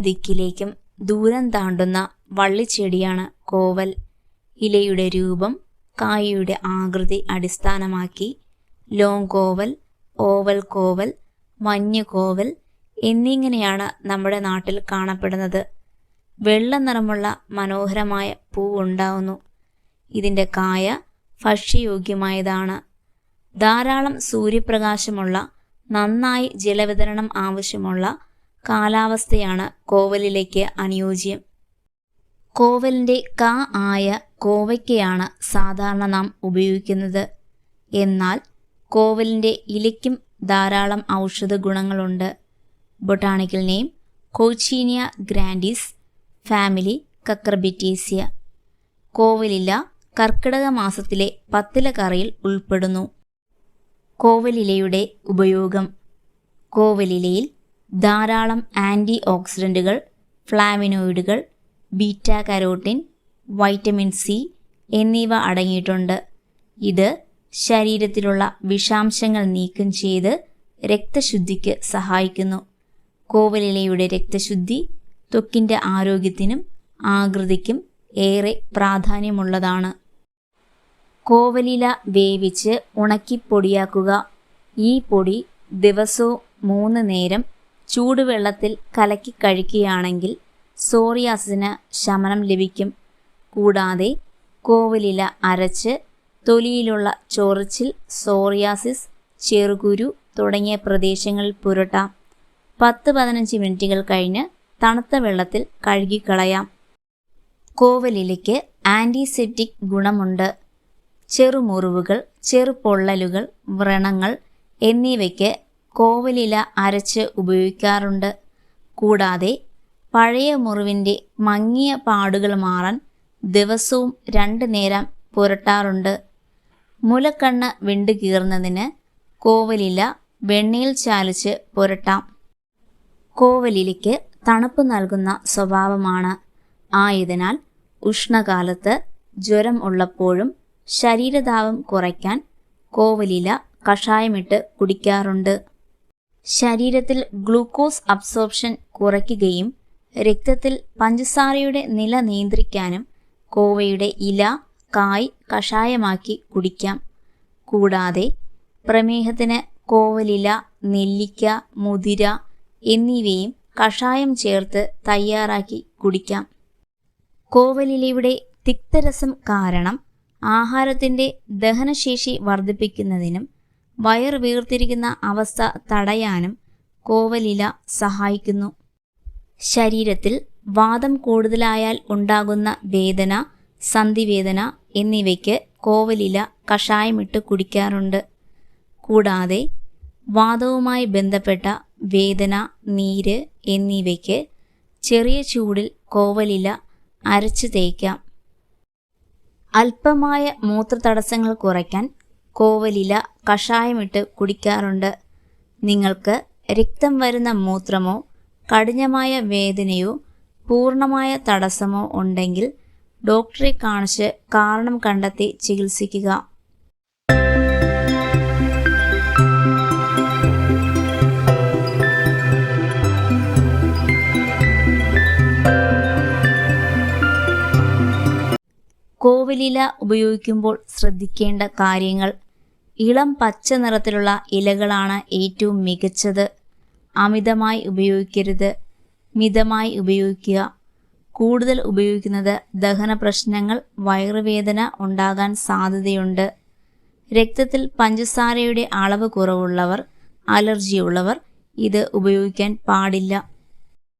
ദിക്കിലേക്കും ദൂരം താണ്ടുന്ന വള്ളിച്ചെടിയാണ് കോവൽ. ഇലയുടെ രൂപം, കായയുടെ ആകൃതി അടിസ്ഥാനമാക്കി ലോങ് കോവൽ, ഓവൽ കോവൽ, മഞ്ഞ് കോവൽ എന്നിങ്ങനെയാണ് നമ്മുടെ നാട്ടിൽ കാണപ്പെടുന്നത്. വെള്ള നിറമുള്ള മനോഹരമായ പൂവുണ്ടാവുന്നു. ഇതിൻ്റെ കായ ഭക്ഷ്യയോഗ്യമായതാണ്. ധാരാളം സൂര്യപ്രകാശമുള്ള, നന്നായി ജലവിതരണം ആവശ്യമുള്ള കാലാവസ്ഥയാണ് കോവലിലേക്ക് അനുയോജ്യം. കോവലിൻ്റെ കാ ആയ കോവയ്ക്കയാണ് സാധാരണ നാം ഉപയോഗിക്കുന്നത്. എന്നാൽ കോവലിൻ്റെ ഇലയ്ക്കും ധാരാളം ഔഷധ ഗുണങ്ങളുണ്ട്. Botanical name Coccinia grandis, family Cucurbitaceae. കോവലില കർക്കിടക മാസത്തിലെ പത്തില കറിയിൽ ഉൾപ്പെടുന്നു. കോവലിലയുടെ ഉപയോഗം. കോവലിലയിൽ ധാരാളം ആൻറ്റി ഓക്സിഡൻറ്റുകൾ, ഫ്ലാവിനോയിഡുകൾ, ബീറ്റ കരോട്ടിൻ, വൈറ്റമിൻ സി എന്നിവ അടങ്ങിയിട്ടുണ്ട്. ഇത് ശരീരത്തിലുള്ള വിഷാംശങ്ങൾ നീക്കം ചെയ്ത് രക്തശുദ്ധിക്ക് സഹായിക്കുന്നു. കോവലിലയുടെ രക്തശുദ്ധി ത്വക്കിൻ്റെ ആരോഗ്യത്തിനും ആകൃതിക്കും ഏറെ പ്രാധാന്യമുള്ളതാണ്. കോവലില വേവിച്ച് ഉണക്കി പൊടിയാക്കുക. ഈ പൊടി ദിവസവും 3 നേരം ചൂടുവെള്ളത്തിൽ കലക്കി കഴിക്കുകയാണെങ്കിൽ സോറിയാസിന് ശമനം ലഭിക്കും. കൂടാതെ കോവലില അരച്ച് തൊലിയിലുള്ള ചൊറിച്ചിൽ, സോറിയാസിസ്, ചെറുകുരു തുടങ്ങിയ പ്രദേശങ്ങളിൽ പുരട്ടാം. 10-15 മിനിറ്റുകൾ കഴിഞ്ഞ് തണുത്ത വെള്ളത്തിൽ കഴുകിക്കളയാം. കോവലിലയ്ക്ക് ആൻറ്റിസെപ്റ്റിക് ഗുണമുണ്ട്. ചെറുമുറിവുകൾ, ചെറുപൊള്ളലുകൾ, വ്രണങ്ങൾ എന്നിവയ്ക്ക് കോവലില അരച്ച് ഉപയോഗിക്കാറുണ്ട്. കൂടാതെ പഴയ മുറിവിൻ്റെ മങ്ങിയ പാടുകൾ മാറാൻ ദിവസവും 2 നേരം പുരട്ടാറുണ്ട്. മുലക്കണ്ണ് വിണ്ടുകീറുന്നതിന് കോവലില വെണ്ണയിൽ ചാലിച്ച് പുരട്ടാം. കോവലിലയ്ക്ക് തണുപ്പ് നൽകുന്ന സ്വഭാവമാണ്. ആയതിനാൽ ഉഷ്ണകാലത്ത് ജ്വരം ഉള്ളപ്പോഴും ശരീരതാപം കുറയ്ക്കാൻ കോവലില കഷായമിട്ട് കുടിക്കാറുണ്ട്. ശരീരത്തിൽ ഗ്ലൂക്കോസ് അബ്സോർപ്ഷൻ കുറയ്ക്കുകയും രക്തത്തിൽ പഞ്ചസാരയുടെ നില നിയന്ത്രിക്കാനും കോവയുടെ ഇല, കായ് കഷായമാക്കി കുടിക്കാം. കൂടാതെ പ്രമേഹത്തിന് കോവലില, നെല്ലിക്ക, മുതിര എന്നിവയും കഷായം ചേർത്ത് തയ്യാറാക്കി കുടിക്കാം. കോവലിലയുടെ തിക്തരസം കാരണം ആഹാരത്തിൻ്റെ ദഹനശേഷി വർദ്ധിപ്പിക്കുന്നതിനും വയർ വീർത്തിരിക്കുന്ന അവസ്ഥ തടയാനും കോവലില സഹായിക്കുന്നു. ശരീരത്തിൽ വാതം കൂടുതലായാൽ ഉണ്ടാകുന്ന വേദന, സന്ധിവേദന എന്നിവയ്ക്ക് കോവലില കഷായമിട്ട് കുടിക്കാറുണ്ട്. കൂടാതെ വാതവുമായി ബന്ധപ്പെട്ട വേദന, നീര് എന്നിവയ്ക്ക് ചെറിയ ചൂടിൽ കോവലില അരച്ച് തേക്കാം. അല്പമായ മൂത്രതടസ്സങ്ങൾ കുറയ്ക്കാൻ കോവലില കഷായമിട്ട് കുടിക്കാറുണ്ട്. നിങ്ങൾക്ക് രക്തം വരുന്ന മൂത്രമോ കഠിനമായ വേദനയോ പൂർണ്ണമായ തടസ്സമോ ഉണ്ടെങ്കിൽ ഡോക്ടറെ കാണിച്ച് കാരണം കണ്ടെത്തി ചികിത്സിക്കുക. കോവലില ഉപയോഗിക്കുമ്പോൾ ശ്രദ്ധിക്കേണ്ട കാര്യങ്ങൾ. ഇളം പച്ച നിറത്തിലുള്ള ഇലകളാണ് ഏറ്റവും മികച്ചത്. അമിതമായി ഉപയോഗിക്കരുത്. മിതമായി ഉപയോഗിക്കുക. കൂടുതൽ ഉപയോഗിക്കുന്നത് ദഹന പ്രശ്നങ്ങൾ, വയറുവേദന ഉണ്ടാകാൻ സാധ്യതയുണ്ട്. രക്തത്തിൽ പഞ്ചസാരയുടെ അളവ് കുറവുള്ളവർ, അലർജിയുള്ളവർ ഇത് ഉപയോഗിക്കാൻ പാടില്ല.